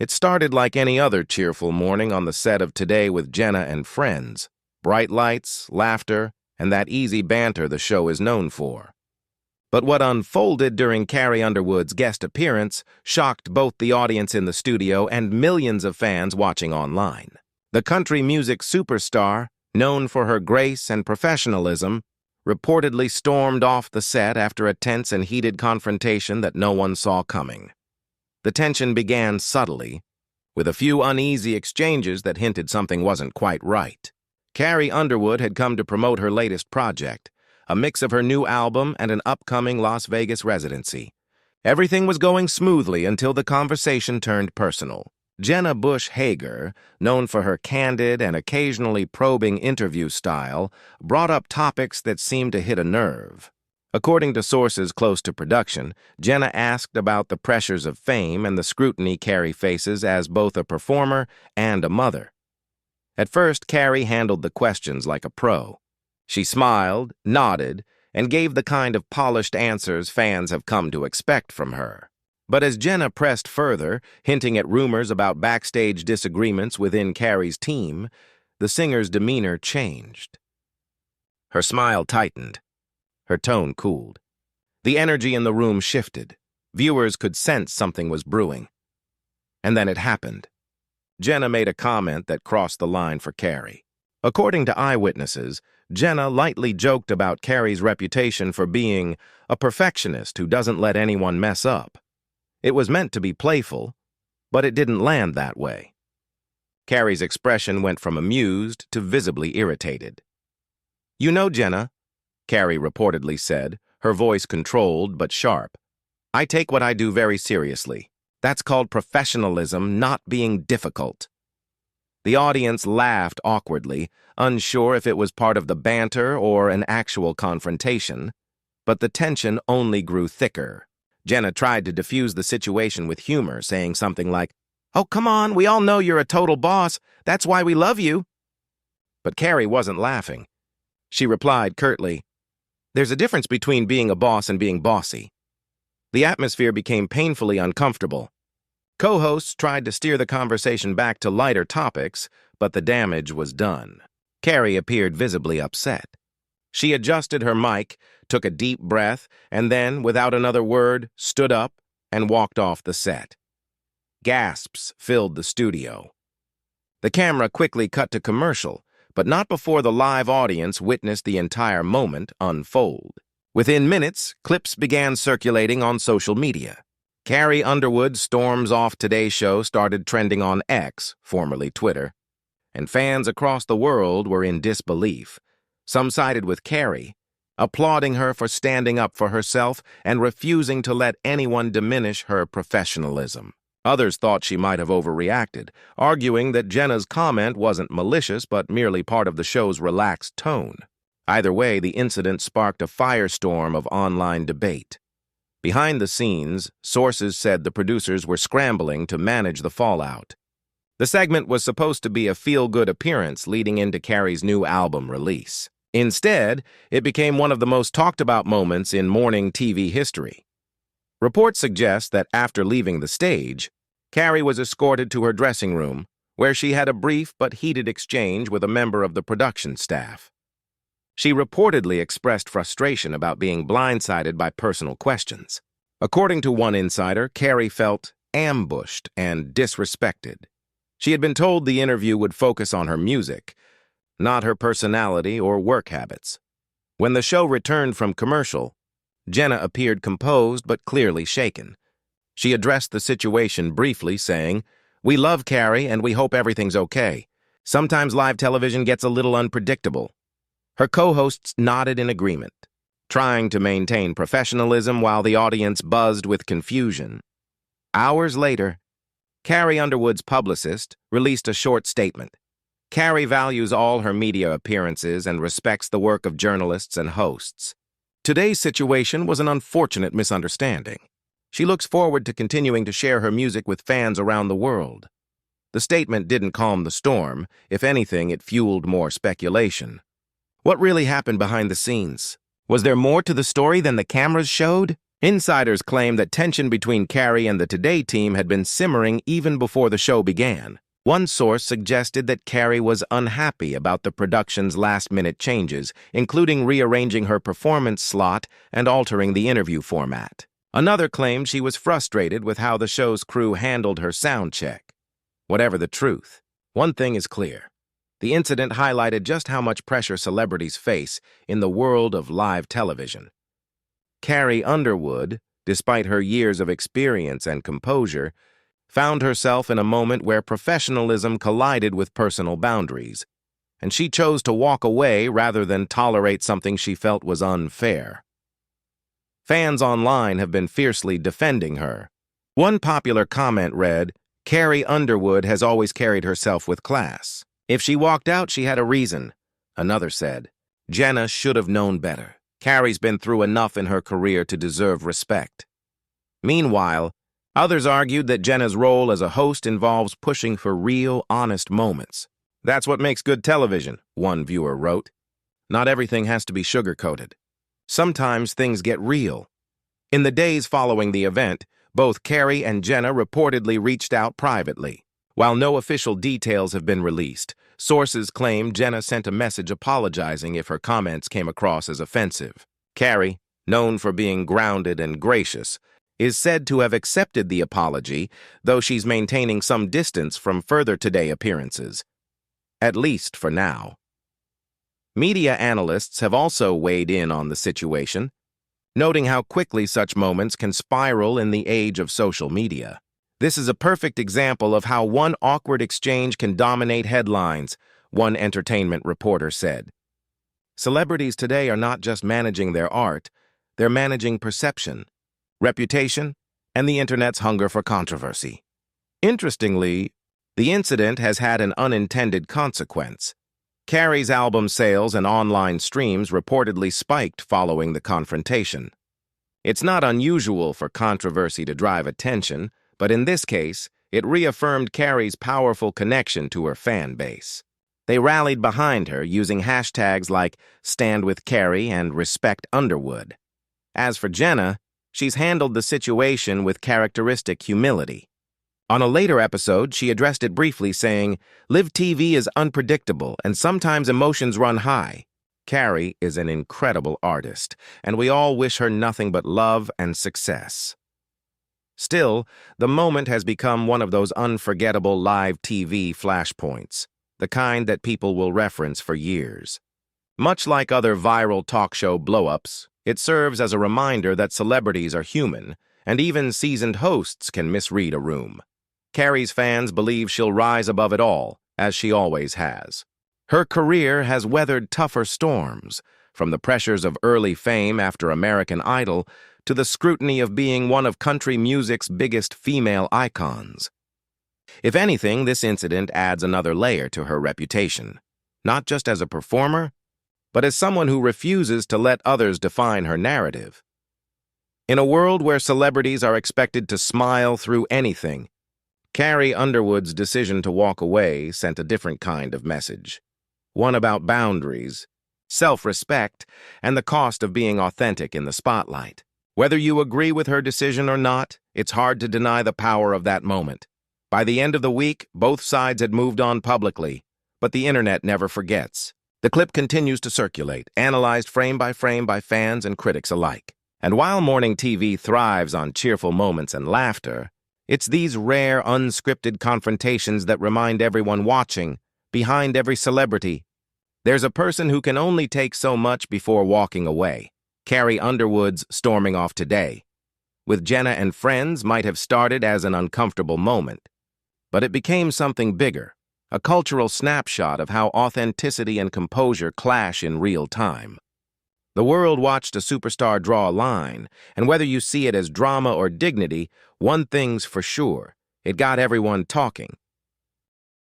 It started like any other cheerful morning on the set of Today with Jenna and Friends. Bright lights, laughter, and that easy banter the show is known for. But what unfolded during Carrie Underwood's guest appearance shocked both the audience in the studio and millions of fans watching online. The country music superstar, known for her grace and professionalism, reportedly stormed off the set after a tense and heated confrontation that no one saw coming. The tension began subtly, with a few uneasy exchanges that hinted something wasn't quite right. Carrie Underwood had come to promote her latest project, a mix of her new album and an upcoming Las Vegas residency. Everything was going smoothly until the conversation turned personal. Jenna Bush Hager, known for her candid and occasionally probing interview style, brought up topics that seemed to hit a nerve. According to sources close to production, Jenna asked about the pressures of fame and the scrutiny Carrie faces as both a performer and a mother. At first, Carrie handled the questions like a pro. She smiled, nodded, and gave the kind of polished answers fans have come to expect from her. But as Jenna pressed further, hinting at rumors about backstage disagreements within Carrie's team, the singer's demeanor changed. Her smile tightened. Her tone cooled. The energy in the room shifted. Viewers could sense something was brewing. And then it happened. Jenna made a comment that crossed the line for Carrie. According to eyewitnesses, Jenna lightly joked about Carrie's reputation for being a perfectionist who doesn't let anyone mess up. It was meant to be playful, but it didn't land that way. Carrie's expression went from amused to visibly irritated. "You know, Jenna," Carrie reportedly said, her voice controlled but sharp, "I take what I do very seriously. That's called professionalism, not being difficult." The audience laughed awkwardly, unsure if it was part of the banter or an actual confrontation, but the tension only grew thicker. Jenna tried to diffuse the situation with humor, saying something like, "Oh, come on, we all know you're a total boss. That's why we love you." But Carrie wasn't laughing. She replied curtly, "There's a difference between being a boss and being bossy." The atmosphere became painfully uncomfortable. Co-hosts tried to steer the conversation back to lighter topics, but the damage was done. Carrie appeared visibly upset. She adjusted her mic, took a deep breath, and then, without another word, stood up and walked off the set. Gasps filled the studio. The camera quickly cut to commercial, but not before the live audience witnessed the entire moment unfold. Within minutes, clips began circulating on social media. Carrie Underwood's storms off Today's show started trending on X, formerly Twitter, and fans across the world were in disbelief. Some sided with Carrie, applauding her for standing up for herself and refusing to let anyone diminish her professionalism. Others thought she might have overreacted, arguing that Jenna's comment wasn't malicious but merely part of the show's relaxed tone. Either way, the incident sparked a firestorm of online debate. Behind the scenes, sources said the producers were scrambling to manage the fallout. The segment was supposed to be a feel-good appearance leading into Carrie's new album release. Instead, it became one of the most talked-about moments in morning TV history. Reports suggest that after leaving the stage, Carrie was escorted to her dressing room, where she had a brief but heated exchange with a member of the production staff. She reportedly expressed frustration about being blindsided by personal questions. According to one insider, Carrie felt ambushed and disrespected. She had been told the interview would focus on her music, not her personality or work habits. When the show returned from commercial, Jenna appeared composed but clearly shaken. She addressed the situation briefly, saying, "We love Carrie and we hope everything's okay. Sometimes live television gets a little unpredictable." Her co-hosts nodded in agreement, trying to maintain professionalism while the audience buzzed with confusion. Hours later, Carrie Underwood's publicist released a short statement. Carrie values all her media appearances and respects the work of journalists and hosts. Today's situation was an unfortunate misunderstanding. She looks forward to continuing to share her music with fans around the world. The statement didn't calm the storm. If anything, it fueled more speculation. What really happened behind the scenes? Was there more to the story than the cameras showed? Insiders claim that tension between Carrie and the Today team had been simmering even before the show began. One source suggested that Carrie was unhappy about the production's last-minute changes, including rearranging her performance slot and altering the interview format. Another claimed she was frustrated with how the show's crew handled her sound check. Whatever the truth, one thing is clear. The incident highlighted just how much pressure celebrities face in the world of live television. Carrie Underwood, despite her years of experience and composure, found herself in a moment where professionalism collided with personal boundaries, and she chose to walk away rather than tolerate something she felt was unfair. Fans online have been fiercely defending her. One popular comment read, "Carrie Underwood has always carried herself with class. If she walked out, she had a reason." Another said, "Jenna should have known better. Carrie's been through enough in her career to deserve respect." Meanwhile, others argued that Jenna's role as a host involves pushing for real, honest moments. "That's what makes good television," one viewer wrote. "Not everything has to be sugar-coated. Sometimes things get real." In the days following the event, both Carrie and Jenna reportedly reached out privately. While no official details have been released, sources claim Jenna sent a message apologizing if her comments came across as offensive. Carrie, known for being grounded and gracious, is said to have accepted the apology, though she's maintaining some distance from further Today appearances. At least for now. Media analysts have also weighed in on the situation, noting how quickly such moments can spiral in the age of social media. "This is a perfect example of how one awkward exchange can dominate headlines," one entertainment reporter said. Celebrities today are not just managing their art, they're managing perception, reputation, and the internet's hunger for controversy. Interestingly, the incident has had an unintended consequence. Carrie's album sales and online streams reportedly spiked following the confrontation. It's not unusual for controversy to drive attention, but in this case, it reaffirmed Carrie's powerful connection to her fan base. They rallied behind her using hashtags like #StandWithCarrie and #RespectUnderwood. As for Jenna, she's handled the situation with characteristic humility. On a later episode, she addressed it briefly, saying, "Live TV is unpredictable, and sometimes emotions run high. Carrie is an incredible artist, and we all wish her nothing but love and success." Still, the moment has become one of those unforgettable live TV flashpoints, the kind that people will reference for years. Much like other viral talk show blow-ups, it serves as a reminder that celebrities are human, and even seasoned hosts can misread a room. Carrie's fans believe she'll rise above it all, as she always has. Her career has weathered tougher storms, from the pressures of early fame after American Idol to the scrutiny of being one of country music's biggest female icons. If anything, this incident adds another layer to her reputation, not just as a performer, but as someone who refuses to let others define her narrative. In a world where celebrities are expected to smile through anything, Carrie Underwood's decision to walk away sent a different kind of message. One about boundaries, self-respect, and the cost of being authentic in the spotlight. Whether you agree with her decision or not, it's hard to deny the power of that moment. By the end of the week, both sides had moved on publicly, but the internet never forgets. The clip continues to circulate, analyzed frame by fans and critics alike. And while morning TV thrives on cheerful moments and laughter, it's these rare, unscripted confrontations that remind everyone watching, behind every celebrity, there's a person who can only take so much before walking away. Carrie Underwood's storming off Today with Jenna and friends might have started as an uncomfortable moment, but it became something bigger, a cultural snapshot of how authenticity and composure clash in real time. The world watched a superstar draw a line, and whether you see it as drama or dignity, one thing's for sure, it got everyone talking.